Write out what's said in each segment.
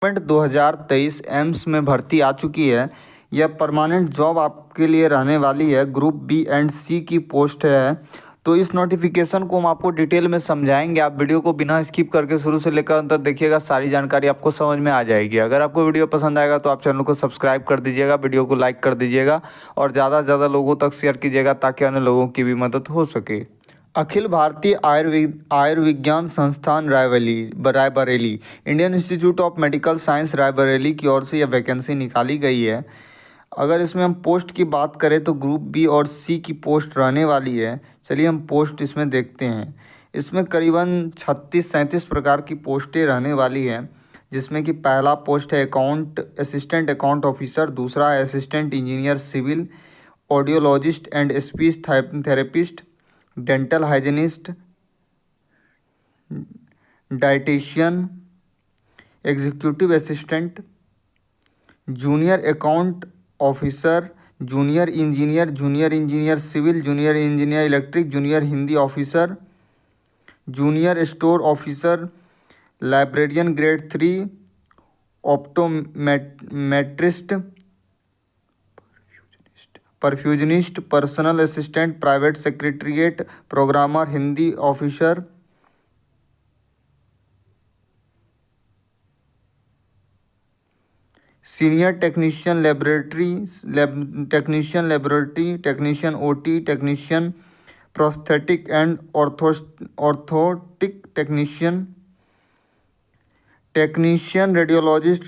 Recruitment 2023 AIIMS में भर्ती आ चुकी है। यह परमानेंट जॉब आपके लिए रहने वाली है। ग्रुप बी एंड सी की पोस्ट है। तो इस नोटिफिकेशन को हम आपको डिटेल में समझाएंगे। आप वीडियो को बिना स्किप करके शुरू से लेकर अंत तक देखिएगा, सारी जानकारी आपको समझ में आ जाएगी। अगर आपको वीडियो पसंद आएगा तो आप चैनल को सब्सक्राइब कर दीजिएगा, वीडियो को लाइक कर दीजिएगा और ज़्यादा से ज़्यादा लोगों तक शेयर कीजिएगा ताकि अन्य लोगों की भी मदद हो सके। अखिल भारतीय आयुर्विज्ञान संस्थान Raebareli, Indian institute of medical science Raebareli की ओर से यह वैकेंसी निकाली गई है। अगर इसमें हम पोस्ट की बात करें तो ग्रुप बी और सी की पोस्ट रहने वाली है। चलिए हम पोस्ट इसमें देखते हैं। इसमें करीबन 36-37 प्रकार की पोस्टें रहने वाली हैं, जिसमें कि पहला पोस्ट है असिस्टेंट अकाउंट ऑफिसर, दूसरा है assistant engineer civil, audiologist and speech therapist, dental hygienist, dietitian, executive assistant, junior account officer, junior engineer civil, junior engineer electric, junior Hindi officer, junior store officer, librarian grade 3, optometrist, perfusionist, personal assistant, private secretariat, programmer, Hindi officer, senior technician laboratory technician, OT technician, prosthetic and orthotic technician radiologist,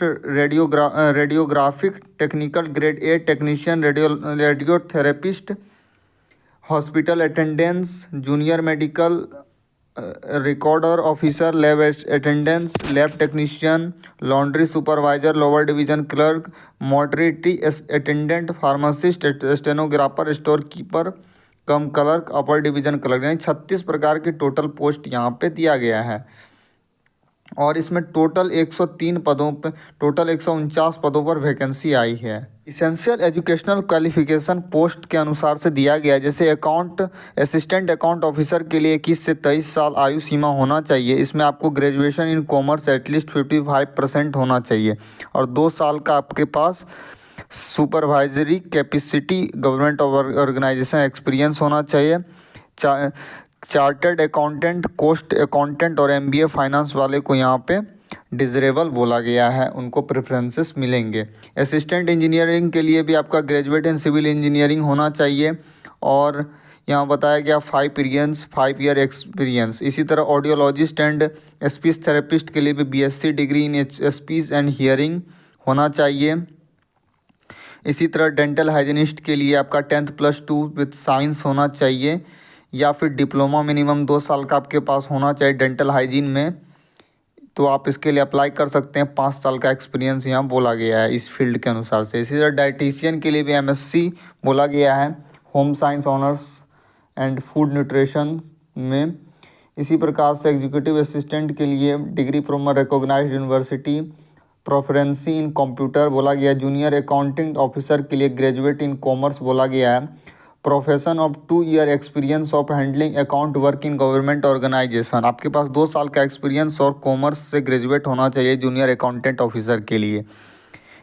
radiographic technical grade A technician, radiotherapist, hospital attendance, junior medical recorder officer, lab attendance, lab technician, laundry supervisor, lower division clerk, mortuary attendant, pharmacist, stenographer, store keeper cum clerk, upper division clerk, यानी 36 प्रकार की total post यहाँ पे दिया गया है। और इसमें टोटल 103 पदों पर, टोटल 149 पदों पर वैकेंसी आई है। इसेंशियल एजुकेशनल क्वालिफिकेशन पोस्ट के अनुसार से दिया गया, जैसे असिस्टेंट अकाउंट ऑफिसर के लिए 21 से 23 साल आयु सीमा होना चाहिए। इसमें आपको ग्रेजुएशन इन कॉमर्स एटलीस्ट 55% होना चाहिए और 2 साल का आपके पास supervisory capacity government organisation experience होना चाहिए। चार्टर्ड अकाउंटेंट, कोस्ट अकाउंटेंट और एमबीए फाइनेंस वाले को यहाँ पे डिजरेबल बोला गया है, उनको प्रेफरेंसेस मिलेंगे। असिस्टेंट इंजीनियरिंग के लिए भी आपका ग्रेजुएट इन सिविल इंजीनियरिंग होना चाहिए और यहाँ बताया गया 5 ईयर एक्सपीरियंस। इसी तरह ऑडियोलॉजिस्ट एंड स्पीच थेरेपिस्ट के लिए भी BSc degree in speech and hearing होना चाहिए। इसी तरह डेंटल हाइजीनिस्ट के लिए आपका 10th +2 विथ साइंस होना चाहिए या फिर डिप्लोमा मिनिमम 2 साल का आपके पास होना चाहिए डेंटल हाइजीन में, तो आप इसके लिए अप्लाई कर सकते हैं। 5 साल का एक्सपीरियंस यहाँ बोला गया है इस फील्ड के अनुसार से। इसी तरह डाइटिशियन के लिए भी एमएससी बोला गया है, home science honours and food nutrition में। इसी प्रकार से एग्जीक्यूटिव असिस्टेंट के लिए degree from recognised university, proficiency in computer बोला गया। जूनियर अकाउंटिंग ऑफिसर के लिए ग्रेजुएट इन कॉमर्स बोला गया है। Profession of 2 year experience of handling account work in government organisation, आपके पास 2 साल का एक्सपीरियंस और कॉमर्स से ग्रेजुएट होना चाहिए जूनियर अकाउंटेंट ऑफिसर के लिए।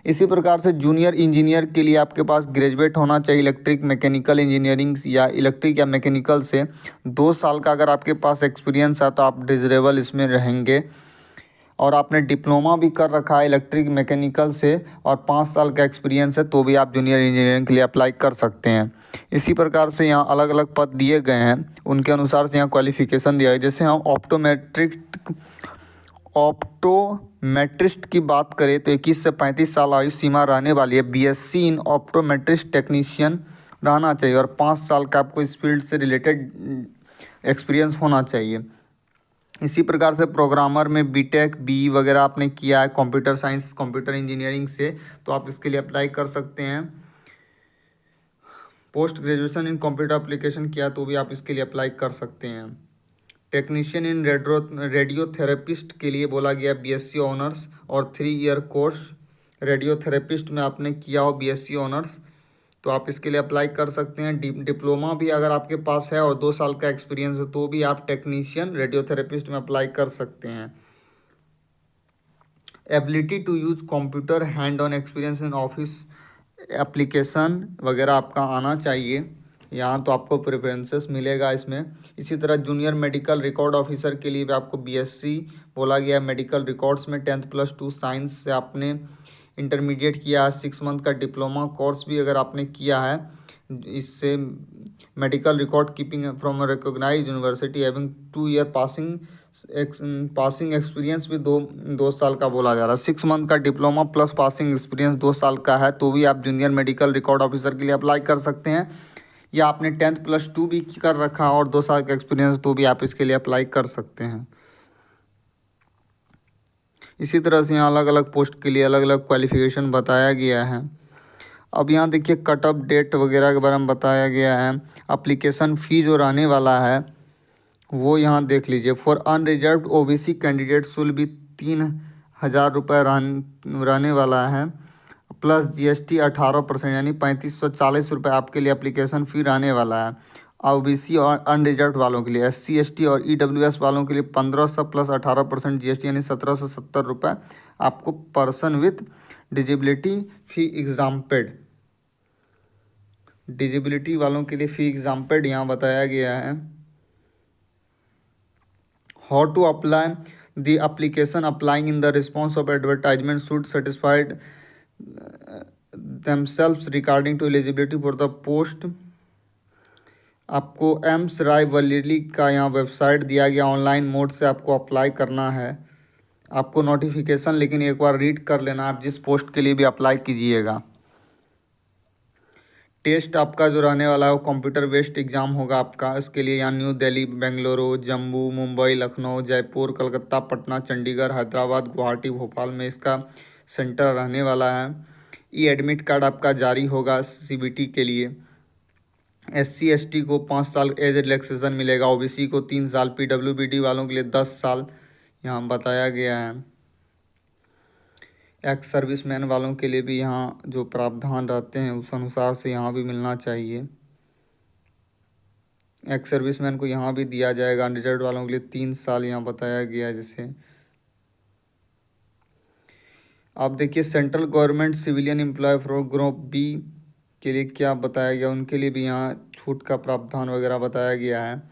इसी प्रकार से जूनियर इंजीनियर के लिए आपके पास ग्रेजुएट होना चाहिए इलेक्ट्रिक मैकेनिकल इंजीनियरिंग या इलेक्ट्रिक या मैकेनिकल से। 2 साल का अगर आपके पास एक्सपीरियंस है तो आप डिजरेबल इसमें रहेंगे। और आपने डिप्लोमा भी कर रखा है इलेक्ट्रिक मैकेनिकल से और 5 साल का एक्सपीरियंस है तो भी आप जूनियर इंजीनियरिंग के लिए अप्लाई कर सकते हैं। इसी प्रकार से यहाँ अलग अलग पद दिए गए हैं, उनके अनुसार से यहाँ क्वालिफिकेशन दिया है। जैसे हम ऑप्टोमेट्रिस्ट की बात करें तो 21 से 35 साल आयु सीमा रहने वाली है। बीएससी इन ऑप्टोमेट्रिस्ट टेक्नीशियन रहना चाहिए और 5 साल का आपको इस फील्ड से रिलेटेड एक्सपीरियंस होना चाहिए। इसी प्रकार से प्रोग्रामर में बीटेक बी वगैरह आपने किया है कंप्यूटर साइंस कंप्यूटर इंजीनियरिंग से तो आप इसके लिए अप्लाई कर सकते हैं। Post graduation in computer application किया तो भी आप इसके लिए अप्लाई कर सकते हैं। टेक्नीशियन इन रेडियोथेरेपिस्ट के लिए बोला गया बीएससी ऑनर्स और 3 ईयर कोर्स। रेडियोथेरेपिस्ट में आपने किया हो बीएससी ऑनर्स तो आप इसके लिए अप्लाई कर सकते हैं। डिप्लोमा भी अगर आपके पास है और 2 साल का एक्सपीरियंस है तो भी आप टेक्नीशियन रेडियोथेरेपिस्ट में अप्लाई कर सकते हैं। Ability to use computer, hand on experience in office application वगैरह आपका आना चाहिए यहाँ, तो आपको प्रेफरेंसेस मिलेगा इसमें। इसी तरह जूनियर मेडिकल रिकॉर्ड ऑफिसर के लिए भी आपको बीएससी बोला गया है। मेडिकल रिकॉर्ड्स में 10+2 साइंस से आपने इंटरमीडिएट किया है, 6 मंथ का डिप्लोमा कोर्स भी अगर आपने किया है, इससे medical record keeping from recognised university having 2 year passing experience भी दो साल का बोला जा रहा है। 6 मंथ का डिप्लोमा प्लस पासिंग एक्सपीरियंस 2 साल का है तो भी आप जूनियर मेडिकल रिकॉर्ड ऑफिसर के लिए अप्लाई कर सकते हैं। या आपने 10+2 भी कर रखा और 2 साल का एक्सपीरियंस तो भी आप इसके लिए अप्लाई कर सकते हैं। इसी तरह से यहाँ अलग अलग पोस्ट के लिए अलग अलग क्वालिफिकेशन बताया गया है। अब यहाँ देखिए कट ऑफ डेट वगैरह के बारे में बताया गया है। एप्लीकेशन फ़ी जो रहने वाला है वो यहाँ देख लीजिए। फॉर अनरिजर्व्ड ओबीसी कैंडिडेट शुल भी 3,000 रुपये रहने वाला है, प्लस जीएसटी 18% यानी 3,540 रुपये आपके लिए एप्लीकेशन फ़ी रहने वाला है। ओबीसी और अनरिजर्व्ड वालों के लिए, एससी एसटी और ईडब्ल्यूएस वालों के लिए 1,500 प्लस 18% जीएसटी यानी 1,770 रुपये आपको person with disability fee exempted, disability वालों के लिए फ़ी एग्जाम्पेड यहाँ बताया गया है। How to apply the application applying in the response of advertisement should satisfied themselves regarding to eligibility for the post। आपको एम्स राय वलीली का यहाँ वेबसाइट दिया गया, ऑनलाइन मोड से आपको अप्लाई करना है। आपको नोटिफिकेशन लेकिन एक बार रीड कर लेना आप जिस पोस्ट के लिए भी अप्लाई कीजिएगा। टेस्ट आपका जो रहने वाला है वो कंप्यूटर बेस्ड एग्ज़ाम होगा आपका। इसके लिए यहाँ न्यू दिल्ली, बेंगलुरु, जम्मू, मुंबई, लखनऊ, जयपुर, कलकत्ता, पटना, चंडीगढ़, हैदराबाद, गुवाहाटी, भोपाल में इसका सेंटर रहने वाला है। ई एडमिट कार्ड आपका जारी होगा सीबीटी के लिए। एससी एसटी को 5 साल एज रिलैक्सेशन मिलेगा, ओबीसी को 3 साल, पीडब्ल्यूबीडी वालों के लिए 10 साल यहाँ बताया गया है। एक्स सर्विसमैन वालों के लिए भी यहाँ जो प्रावधान रहते हैं उस अनुसार से यहाँ भी मिलना चाहिए। एक्स सर्विसमैन को यहाँ भी दिया जाएगा। अनरिजर्व्ड वालों के लिए 3 साल यहाँ बताया गया है। जैसे आप देखिए central government civilian employ for group B के लिए क्या बताया गया, उनके लिए भी यहाँ छूट का प्रावधान वगैरह बताया गया है।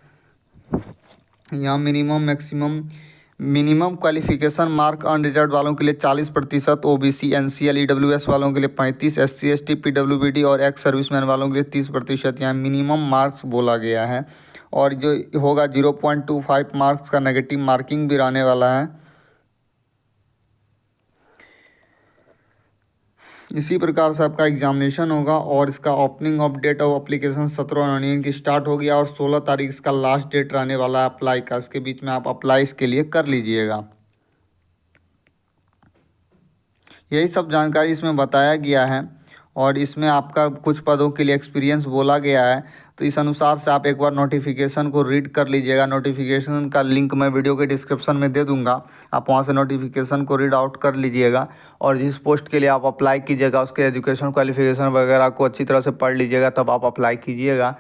यहाँ मिनिमम क्वालिफिकेशन मार्क अनरिजर्व्ड वालों के लिए 40%, ओबीसी एनसीएल ईडब्ल्यूएस वालों के लिए 35%, एससी एसटी पीडब्ल्यूबीडी और एक्स सर्विसमैन वालों के लिए 30% यहाँ मिनिमम मार्क्स बोला गया है। और जो होगा 0.25 मार्क्स का नेगेटिव मार्किंग भी रहने वाला है। इसी प्रकार से आपका एग्जामिनेशन होगा और इसका opening of date of application 17 की स्टार्ट हो गया और 16 तारीख इसका लास्ट डेट रहने वाला है अप्लाई का। इसके बीच में आप अप्लाई इसके लिए कर लीजिएगा। यही सब जानकारी इसमें बताया गया है और इसमें आपका कुछ पदों के लिए एक्सपीरियंस बोला गया है। तो इस अनुसार से आप एक बार नोटिफिकेशन को रीड कर लीजिएगा। नोटिफिकेशन का लिंक मैं वीडियो के डिस्क्रिप्शन में दे दूंगा, आप वहां से नोटिफिकेशन को रीड आउट कर लीजिएगा और जिस पोस्ट के लिए आप अप्लाई कीजिएगा उसके एजुकेशन क्वालिफिकेशन वगैरह को अच्छी तरह से पढ़ लीजिएगा, तब आप अप्लाई कीजिएगा।